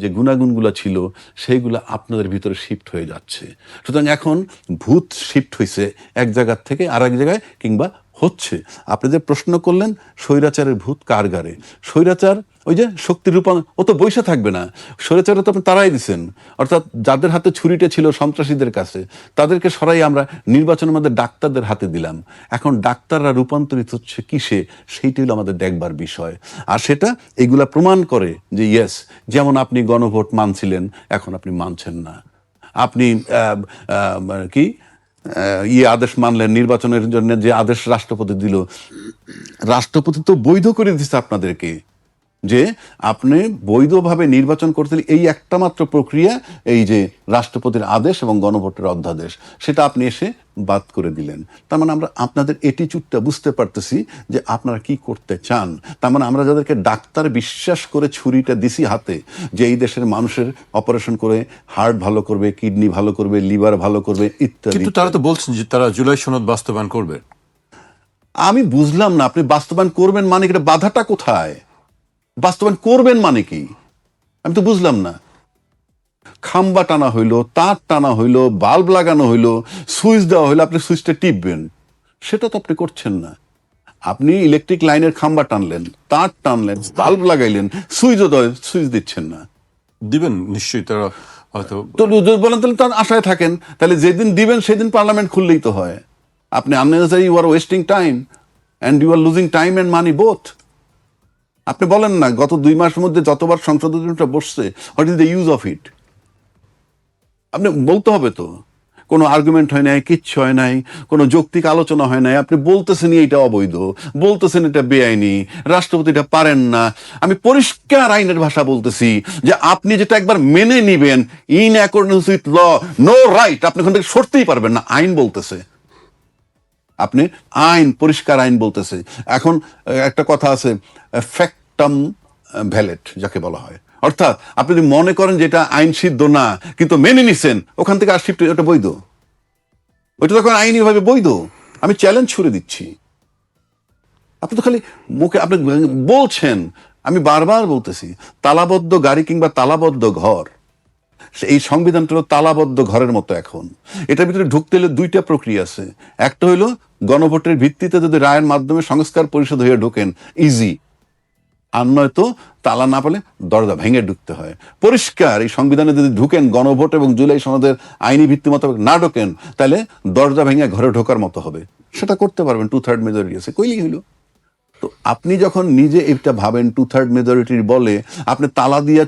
যে গুণাগুণগুলো ছিল সেইগুলো আপনাদের ভিতরে শিফট হয়ে যাচ্ছে। সুতরাং এখন ভূত শিফট হয়েছে এক জায়গার থেকে আর এক জায়গায়, কিংবা হচ্ছে। আপনি যে প্রশ্ন করলেন স্বৈরাচারের ভূত কার গারে, স্বৈরাচার ওই যে শক্তির রূপা, ও তো বৈশা থাকবে না। স্বৈরাচারে তো আপনি তারাই দিচ্ছেন, অর্থাৎ যাদের হাতে ছুরিটা ছিল সন্ত্রাসীদের কাছে, তাদেরকে সরাই আমরা নির্বাচনের মধ্যে ডাক্তারদের হাতে দিলাম। এখন ডাক্তাররা রূপান্তরিত হচ্ছে কিসে, সেইটি হলো আমাদের দেখবার বিষয়। আর সেটা এইগুলা প্রমাণ করে যে ইয়েস, যেমন আপনি গণভোট মানছিলেন, এখন আপনি মানছেন না। আপনি কি আদেশ মানলেন, নির্বাচনের জন্য যে আদেশ রাষ্ট্রপতি দিল, রাষ্ট্রপতি তো বৈধ করে দিচ্ছে আপনাদেরকে, যে আপনি বৈধভাবে নির্বাচন করতে এই একটা মাত্র প্রক্রিয়া, এই যে রাষ্ট্রপতির আদেশ এবং গণভোটের অধ্যাদেশ, সেটা আপনি এসে বাদ করে দিলেন। তার মানে আমরা আপনাদের অ্যাটিটিউডটা বুঝতে পারতেছি যে আপনারা কি করতে চান। তার মানে আমরা যাদেরকে ডাক্তার বিশ্বাস করে ছুরিটা দিছি হাতে, যে এই দেশের মানুষের অপারেশন করে হার্ট ভালো করবে, কিডনি ভালো করবে, লিভার ভালো করবে ইত্যাদি, কিন্তু তারা তো বলছেন যে তারা জুলাই সনদ বাস্তবায়ন করবে। আমি বুঝলাম না আপনি বাস্তবায়ন করবেন মানে কি, বাধাটা কোথায়? বাস্তবায়ন করবেন মানে কি আমি তো বুঝলাম না। খাম্বা টানা হইলো, তার টানা হইলো, বাল্ব লাগানো হইলো, সুইচ দেওয়া হইলো, আপনি সুইচটা টিপবেন, সেটা তো আপনি করছেন না। আপনি ইলেকট্রিক লাইনের খাম্বা টানলেন, তার টানলেন, বাল্ব লাগাইলেন, সুইচ দিচ্ছেন না। দিবেন নিশ্চয়ই, তারা হয়তো। তো বলেন তাহলে তার আশায় থাকেন, তাহলে যেদিন দিবেন সেদিন পার্লামেন্ট খুললেই তো হয়। আপনি unnecessary you are wasting time and you are losing time and money both. আপনি বলেন না গত 2 মাসের মধ্যে যতবার সংসদ অধিবেশনটা বসছে, what is the use of it? আপনি বলতে হবে তো। কোনো আর্গুমেন্ট হয় নাই, কিচ্ছু হয় নাই, কোনো যৌক্তিক আলোচনা হয় নাই। আপনি বলতেছেন এটা অবৈধ, বলতেছেন এটা বেআইনি, রাষ্ট্রপতি এটা পারেন না। আমি পরিষ্কার আইনের ভাষা বলতেছি যে আপনি যেটা একবার মেনে নিবেন, in accordance with law, no right, আপনি ওখান থেকে সরতেই পারবেন না। আইন বলতেছে, আপনি আইন, পরিষ্কার আইন বলতেছে। এখন একটা কথা আছে, ফ্যাক্টাম ভ্যালেট যাকে বলা হয়, অর্থাৎ আপনি যদি মনে করেন যে এটা আইন সিদ্ধ না কিন্তু মেনে নিছেন, ওখান থেকে আর শিফট, ওটা বৈধ, ওইটা তখন আইনি ভাবে বৈধ। আমি চ্যালেঞ্জ ছুড়ে দিচ্ছি। আপনি তো খালি মুখে আপনি বলছেন, আমি বারবার বলতেছি, তালাবদ্ধ গাড়ি কিংবা তালাবদ্ধ ঘর, এই সংবিধানটা হলো তালাবদ্ধ ঘরের মতো। এখন এটার ভিতরে ঢুকতে হলে 2টা প্রক্রিয়া আছে। একটা হইলো গণভোটের ভিত্তিতে যদি রায়ের মাধ্যমে সংস্কার পরিষদ হয়ে ঢোকেন, ইজি। আর নয়তো তালা না পেলে দরজা ভেঙে ঢুকতে হয়। পরিষ্কার, এই সংবিধানে যদি ঢুকেন গণভোট এবং জুলাই সনদের আইনি ভিত্তি মোতাবেক না ঢোকেন, তাহলে দরজা ভেঙে ঘরে ঢোকার মতো হবে। সেটা করতে পারবেন, 2/3 মেজরিটি আছে, কইলেই হইলো। তো আপনি যখন নিজে এটা ভাবেন 2/3 মেজরিটির বলে আপনি তালা দিয়া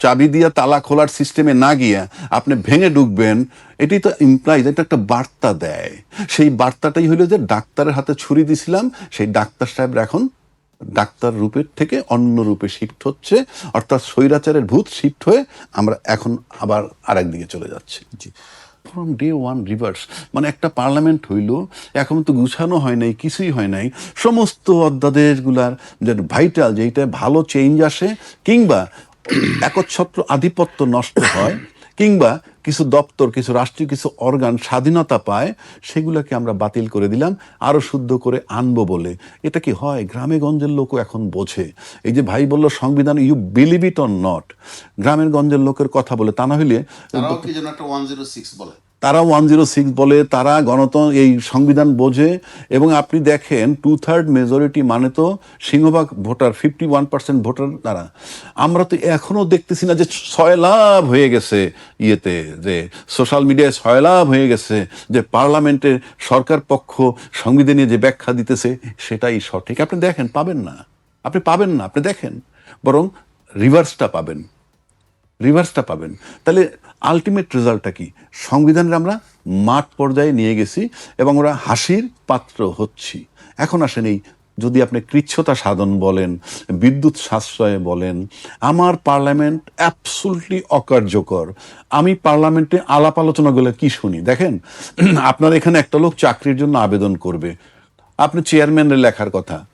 চাবি দিয়া তালা খোলার সিস্টেমে না গিয়া আপনি ভেঙে ঢুকবেন, এটি তো ইমপ্লাইজ, এটা একটা বার্তা দেয়। সেই বার্তাটাই হলো যে ডাক্তারের হাতে ছুরি দিছিলাম, সেই ডাক্তার সাহেবরা এখন ডাক্তার রূপের থেকে অন্য রূপে শিফট হচ্ছে, অর্থাৎ স্বৈরাচারের ভূত শিফট হয়ে আমরা এখন আবার আরেক দিকে চলে যাচ্ছি। জি, ফ্রম ডে ওয়ান রিভার্স। মানে একটা পার্লামেন্ট হইল, এখন তো গুছানো হয় নাই, কিছুই হয় নাই। সমস্ত অধ্যাদেশগুলার যে ভাইটাল, যেটা ভালো চেঞ্জ আসে, কিংবা একচ্ছত্র আধিপত্য নষ্ট হয়, কিংবা কিছু দপ্তর, কিছু রাষ্ট্রীয় কিছু অর্গান স্বাধীনতা পায়, সেগুলোকে আমরা বাতিল করে দিলাম আরো শুদ্ধ করে আনবো বলে। এটা কি হয়? গ্রামে গঞ্জের লোকও এখন বোঝে। এই যে ভাই বললো সংবিধান, you believe it or not, গ্রামের গঞ্জের লোকের কথা বলে, তা না হইলে তারা 106 বলে, তারা গণতন্ত্র এই সংবিধান বোঝে। এবং আপনি দেখেন 2/3 মেজরিটি মানে তো সিংহভাগ ভোটার, 51% ভোটার তারা। আমরা তো এখনো দেখতেছি না যে সয়লাভ হয়ে গেছে, ইয়েতে যে সোশ্যাল মিডিয়ায় সয়লাভ হয়ে গেছে যে পার্লামেন্টে সরকার পক্ষ সংবিধানে যে ব্যাখ্যা দিতেছে সেটাই সঠিক। আপনি দেখেন, পাবেন না, আপনি পাবেন না, আপনি দেখেন, বরং রিভার্সটা পাবেন, রিভার্সটা পাবেন। তাহলে আলটিমেট রেজাল্টটা কি? সংবিধানের আমরা মাঠ পর্যায়ে নিয়ে গেছি এবং ওরা হাসির পাত্র হচ্ছি। এখন আসেন, এই যদি আপনি কৃচ্ছতা সাধন বলেন, বিদ্যুৎ সাশ্রয়ে বলেন, আমার পার্লামেন্ট অ্যাবসুলটলি অকার্যকর। আমি পার্লামেন্টে আলাপ আলোচনাগুলো কি শুনি দেখেন, আপনার এখানে একটা লোক চাকরির জন্য আবেদন করবে, আপনি চেয়ারম্যানের লেখার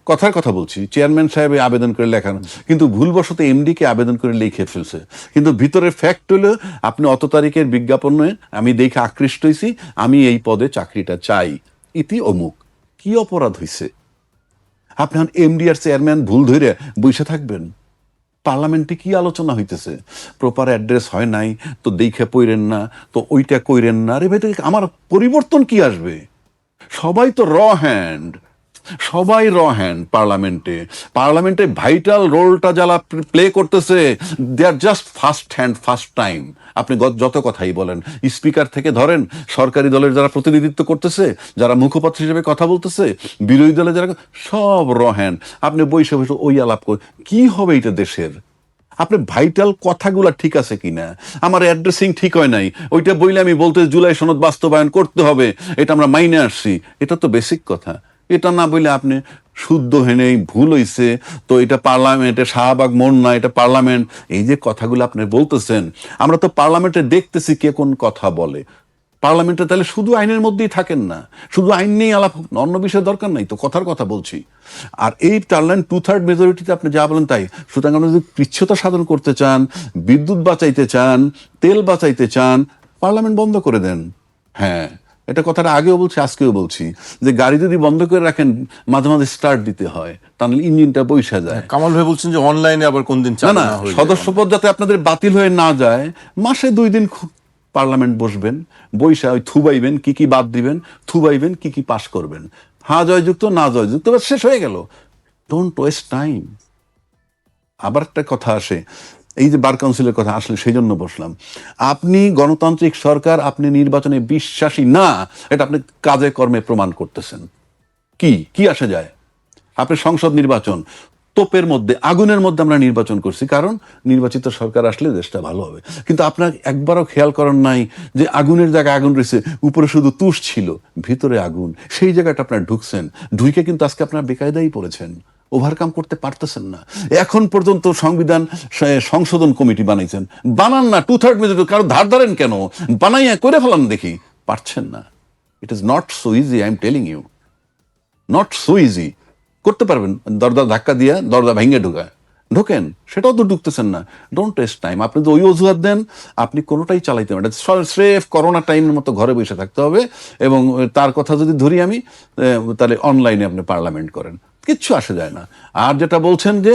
কথার কথা বলছি, চেয়ারম্যান সাহেব আবেদন করে লেখান, কিন্তু ভুলবশত এমডি কে আবেদন করে লিখে ফেলছে। কিন্তু ভিতরের ফ্যাক্ট হলো আপনি অত তারিখের বিজ্ঞাপনে আমি দেখে আকৃষ্ট হয়েছি, আমি এই পদে চাকরিটা চাই, ইতি অমুক। কি অপরাধ হইছে? আপনি এমডি আর চেয়ারম্যান ভুল ধরে বসে থাকবেন? পার্লামেন্টে কি আলোচনা হইতেছে? প্রপার অ্যাড্রেস হয় নাই, তো দেখে পইরেন না, তো ওইটা কইরেন না। আরে ভাই, আমার পরিবর্তন কি আসবে? সবাই তো পার্লামেন্টে ভাইটাল রোলটা যারা প্লে করতেছে, দে আর জাস্ট ফার্স্ট টাইম। আপনি যত কথাই বলেন, স্পিকার থেকে ধরেন, সরকারি দলের যারা প্রতিনিধিত্ব করতেছে, যারা মুখপাত্র হিসেবে কথা বলতেছে, বিরোধী দলে যারা, সব আপনি বসে বসে ওই আলাপ করে কি হবে এটা দেশের? আপনি ভাইটাল কথাগুলা ঠিক আছে কিনা, আমার অ্যাড্রেসিং ঠিক হয় নাই, ওইটা বইলে আমি বলতে জুলাই সনদ বাস্তবায়ন করতে হবে, এটা আমরা মাইনে আসছি, এটা তো বেসিক কথা। এটা না বললে আপনি শুদ্ধ হেনেই ভুল হইছে, তো এটা পার্লামেন্টে শাহবাগ মোড় না, এটা পার্লামেন্ট, এই যে কথাগুলো আপনি বলতেছেন, আমরা তো পার্লামেন্টে দেখতেছি কে কোন কথা বলে। পার্লামেন্টে তাহলে শুধু আইনের মধ্যেই থাকেন না, শুধু আইন নিয়ে আলাপ, অন্য বিষয়ে দরকার নাই তো, কথার কথা বলছি। আর এই টার্লাইন 2/3 মেজরিটিতে আপনি যা বলেন তাই। সুতরাং আপনি যদি কৃচ্ছতা সাধন করতে চান, বিদ্যুৎ বাঁচাইতে চান, তেল বাঁচাইতে চান, পার্লামেন্ট বন্ধ করে দেন। হ্যাঁ, এটা কথাটা আগেও বলছি, আজকেও বলছি, যে গাড়ি যদি বন্ধ করে রাখেন, মাঝে মাঝে স্টার্ট দিতে হয়, তাহলে ইঞ্জিনটা বৈশা যায়। কামাল ভাই বলছেন যে অনলাইনে আবার কোন দিন না চালু না, না হয়ে যায়। সদস্যপদ যাতে আপনাদের বাতিল হয়ে না যায়, মাসে 2 দিন পার্লামেন্ট বসবেন, বৈশা ওই থুবাইবেন, কি কি বাদ দিবেন, থুবাইবেন, কি কি পাশ করবেন, হ্যাঁ জয়যুক্ত, না জয়যুক্ত, বাস শেষ হয়ে গেল। Don't waste time. আবার একটা কথা আসে, এই যে বার কাউন্সিলের কথা আসলে সেই জন্য বসলাম। আপনি গণতান্ত্রিক সরকার, আপনি নির্বাচনে বিশ্বাসী না, এটা আপনি কাজে কর্মে প্রমাণ করতেছেন। কি কি আসে যায়? আপনি সংসদ নির্বাচন, তোপের মধ্যে, আগুনের মধ্যে আমরা নির্বাচন করছি, কারণ নির্বাচিত সরকার আসলে দেশটা ভালো হবে। কিন্তু আপনার একবারও খেয়াল করেন নাই যে আগুনের জায়গায় আগুন রয়েছে, উপরে শুধু তুষ ছিল, ভিতরে আগুন। সেই জায়গাটা আপনার ঢুকছেন, ঢুকে কিন্তু আজকে আপনার বেকায়দাই পড়েছেন, ওভারকাম করতে পারতেছেন না। এখন পর্যন্ত সংবিধান সংশোধন কমিটি বানাইছেন, বানান না, 2/3 মেজরিটি, কারো ধার ধারেন কেন? বানাইয়া করে ফেলান দেখি, পারছেন না। It is not so easy, I am telling you, not so easy. করতে পারবেন, দরজা ধাক্কা দিয়া দরজা ভেঙে ঢোকেন, সেটাও তো ঢুকতেছেন না। Don't waste time. আপনি তো ওই অজুহাত দেন, আপনি কোনোটাই চালাইতে পারেন। স্রেফ করোনা টাইমের মতো ঘরে বসে থাকতে হবে, এবং তার কথা যদি ধরি আমি, তাহলে অনলাইনে আপনি পার্লামেন্ট করেন, কিচ্ছু আসে যায় না। আর যেটা বলছেন যে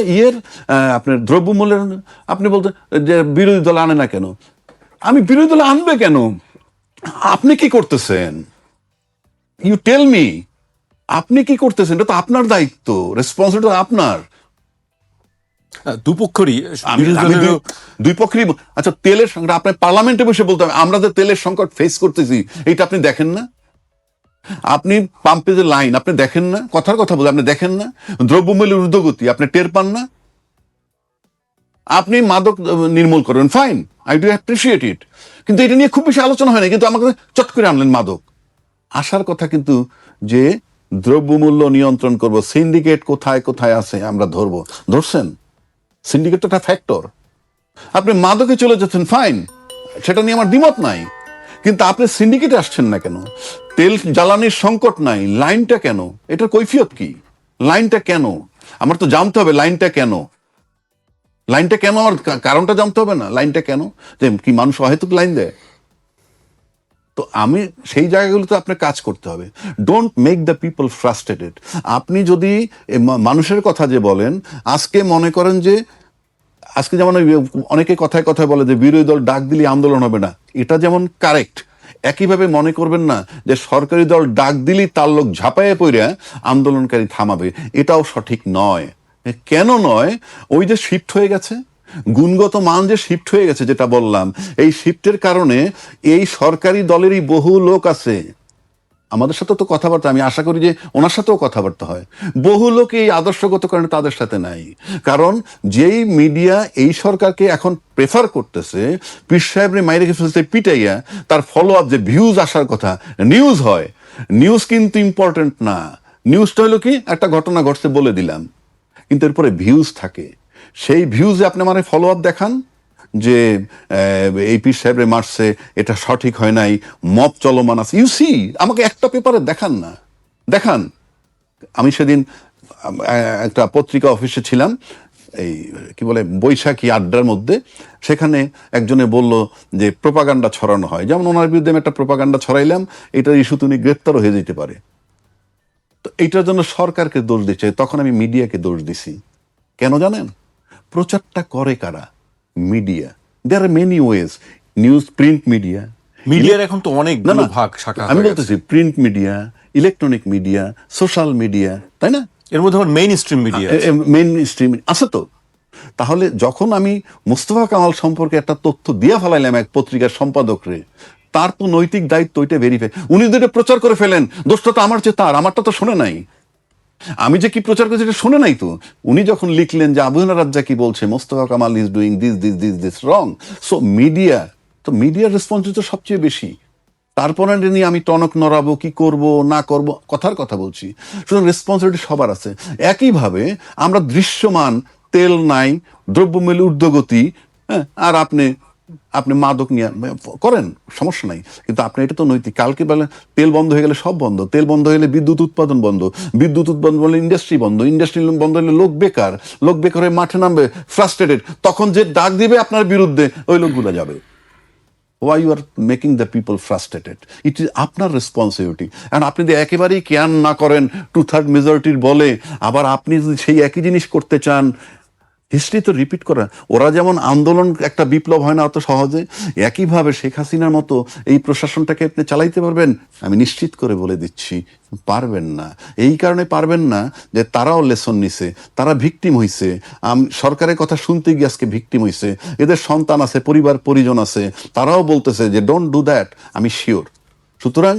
আপনার দ্রব্যমূল্যের, আপনি বলতেন যে বিরোধী দল আনে না কেন? আমি বিরোধী দল আনবে কেন? আপনি কি করতেছেন? ইউ টেল মি, আপনি কি করতেছেন? এটা তো আপনার দায়িত্ব, রেসপন্সিবিলিটি আপনার। দুপক্ষেরই আমি দুই পক্ষেরই। আচ্ছা, তেলের সংকট আপনি পার্লামেন্টে বসে বলতে হবে, আমরা যে তেলের সংকট ফেস করতেছি, এটা আপনি দেখেন না? আপনি পাম্পে যে লাইন আপনি দেখেন না? কথার কথা বলে আপনি দেখেন না? দ্রব্যমূল্যের ঊর্ধ্বগতি আপনি টের পান না? আপনি মাদক নির্মূল করবেন, fine, I do appreciate it, কিন্তু এটা নিয়ে খুব বেশি আলোচনা হয় না। কিন্তু আমাকে চট করে আনলেন মাদক। আসার কথা কিন্তু যে দ্রব্যমূল্য নিয়ন্ত্রণ করব, সিন্ডিকেট কোথায় কোথায় আছে আমরা ধরবো, ধরছেন? সিন্ডিকেট তো একটা ফ্যাক্টর। আপনি মাদকে চলে যাচ্ছেন, ফাইন, সেটা নিয়ে আমার দ্বিমত নাই, কিন্তু আপনি সিন্ডিকেটে আসছেন না কেন? তেল জ্বালানির সংকট নাই, লাইনটা কেন? এটার কৈফিয়ত কি? লাইনটা কেন? আমার তো জানতে হবে লাইনটা কেন। লাইনটা কেন, আমার কারণটা জানতে হবে না? লাইনটা কেন? যে কি মানুষ অহেতুক লাইন দেয়? তো আমি সেই জায়গাগুলোতে আপনার কাজ করতে হবে। Don't make the people frustrated. আপনি যদি মানুষের কথা যে বলেন, আজকে মনে করেন যে আজকে যেমন অনেকে কথায় কথায় বলে যে বিরোধী দল ডাক দিলে আন্দোলন হবে না, এটা যেমন কারেক্ট, একইভাবে মনে করবেন না যে সরকারি দল ডাক দিলেই তার লোক ঝাঁপাইয়ে পড়ে আন্দোলনকারী থামাবে, এটাও সঠিক নয়। কেন নয়? ওই যে শিফট হয়ে গেছে, গুণগত মান যে শিফট হয়ে গেছে, যেটা বললাম, এই শিফটের কারণে এই সরকারি দলেরই বহু লোক আছে, আমাদের সাথে তো কথাবার্তা, আমি আশা করি যে ওনার সাথেও কথাবার্তা হয়, বহু লোক এই আদর্শগত কারণে তাদের সাথে নাই। কারণ যেই মিডিয়া এই সরকারকে এখন প্রেফার করতেছে, পীর সাহেবরে মাইরে ফেলতে পিটাইয়া তার ফলো আপ যে ভিউজ আসার কথা, নিউজ হয়, নিউজ কিন্তু ইম্পর্টেন্ট না। নিউজটা হলো কি, একটা ঘটনা ঘটছে বলে দিলাম, কিন্তু এরপরে ভিউজ থাকে। সেই ভিউজে আপনি মানে ফলো আপ দেখান যে এই পীর সাহেবরে মারছে, এটা সঠিক হয় নাই, মব চলমান আছে, ইউ সি, আমাকে একটা পেপারে দেখান না, দেখান। আমি সেদিন একটা পত্রিকা অফিসে ছিলাম, এই কি বলে বৈশাখী আড্ডার মধ্যে, সেখানে একজনে বলল যে প্রোপাগান্ডা ছড়ানো হয়, যেমন ওনার বিরুদ্ধে আমি একটা প্রোপাগান্ডা ছড়াইলাম, এটার ইস্যুতে উনি গ্রেপ্তারও হয়ে যেতে পারে। তো এইটার জন্য সরকারকে দোষ দিচ্ছে, তখন আমি মিডিয়াকে দোষ দিছি। কেন জানেন? প্রচারটা করে কারা? Media. There are many ways, news, print media. মিডিয়ার এখন তো অনেক না, না, ভাগ শাখা আমি হয়ে গেছে। বলতেছি print media, electronic media, social media, তাই না? এর মধ্যে আবার main stream media main stream আছে তো। তাহলে যখন আমি মোস্তফা কামাল সম্পর্কে একটা তথ্য দিয়ে ফেলাইলাম এক পত্রিকার সম্পাদকরে, তার তো নৈতিক দায়িত্ব ওইটা ভেরিফাই। উনি যদি এটা প্রচার করে ফেলেন, দোষটা তো আমার চেয়ে তার, আমারটা তো শোনে নাই। আমি যে কি প্রচার করছি এটা শোনে নাই তো। উনি যখন লিখলেন যে আবু রাজ্জা কি বলছে, Mostafa Kamal is doing this wrong, so media, তো মিডিয়ার রেসপন্সিবিলিটি সবচেয়ে বেশি। তারপরে নিয়ে আমি টনক নড়াবো, কি করব না করব, কথার কথা বলছি। সুতরাং রেসপন্সিবিলিটি সবার আছে। একইভাবে আমরা দৃশ্যমান তেল নাই, দ্রব্যমূল্য ঊর্ধ্বগতি, হ্যাঁ, আর আপনি মাদক নিয়ে করেন, সমস্যা নাই, কিন্তু আপনি এটা তো নৈতিক। কালকে বলেন তেল বন্ধ হয়ে গেলে সব বন্ধ, তেল বন্ধ হয়ে গেলে বিদ্যুৎ উৎপাদন বন্ধ, বিদ্যুৎ উৎপাদন বললে ইন্ডাস্ট্রি বন্ধ, ইন্ডাস্ট্রি বন্ধ হলে লোক বেকার, লোক বেকার হয়ে মাঠে নামবে, ফ্রাস্ট্রেটেড, তখন যে ডাক দিবে আপনার বিরুদ্ধে ওই লোকগুলো যাবে। Why you are making the people frustrated? It is আপনার রেসপন্সিবিলিটি। আর আপনি যদি একেবারেই কেয়ার না করেন 2/3 মেজরিটির বলে, আবার আপনি যদি সেই একই জিনিস করতে চান, হিস্ট্রি তো রিপিট করা। ওরা যেমন আন্দোলন, একটা বিপ্লব হয় না অত সহজে, একইভাবে শেখ হাসিনার মতো এই প্রশাসনটাকে আপনি চালাইতে পারবেন? আমি নিশ্চিত করে বলে দিচ্ছি পারবেন না। এই কারণে পারবেন না যে তারাও লেসন নিছে, তারা ভিকটিম হইছে, সরকারের কথা শুনতে গিয়ে আজকে ভিকটিম হইছে, এদের সন্তান আছে, পরিবার পরিজন আছে, তারাও বলতেছে যে ডোন্ট ডু দ্যাট, আমি শিওর। সুতরাং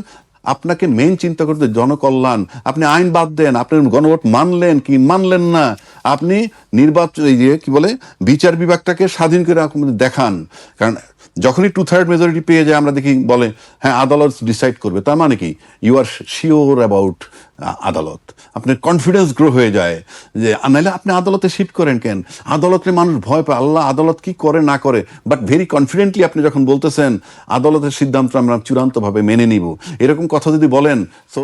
আপনাকে মেইন চিন্তা করতে জনকল্যাণ। আপনি আইন বাদ দেন, আপনি গণভোট মানলেন কি মানলেন না, আপনি নির্বাচন, এই যে কি বলে, বিচার বিভাগটাকে স্বাধীন করে দেখান। কারণ যখনই 2/3 মেজরিটি পেয়ে যায় আমরা দেখি বলে হ্যাঁ আদালত ডিসাইড করবে, তার মানে কি ইউ আর শিওর অ্যাবাউট আদালত, আপনার কনফিডেন্স গ্রো হয়ে যায়। যে নাহলে আপনি আদালতে শিফট করেন কেন? আদালতে মানুষ ভয় পায়, আল্লাহ আদালত কি করে না করে, বাট ভেরি কনফিডেন্টলি আপনি যখন বলতেছেন আদালতের সিদ্ধান্ত আমরা চূড়ান্তভাবে মেনে নিব, এরকম কথা যদি বলেন, সো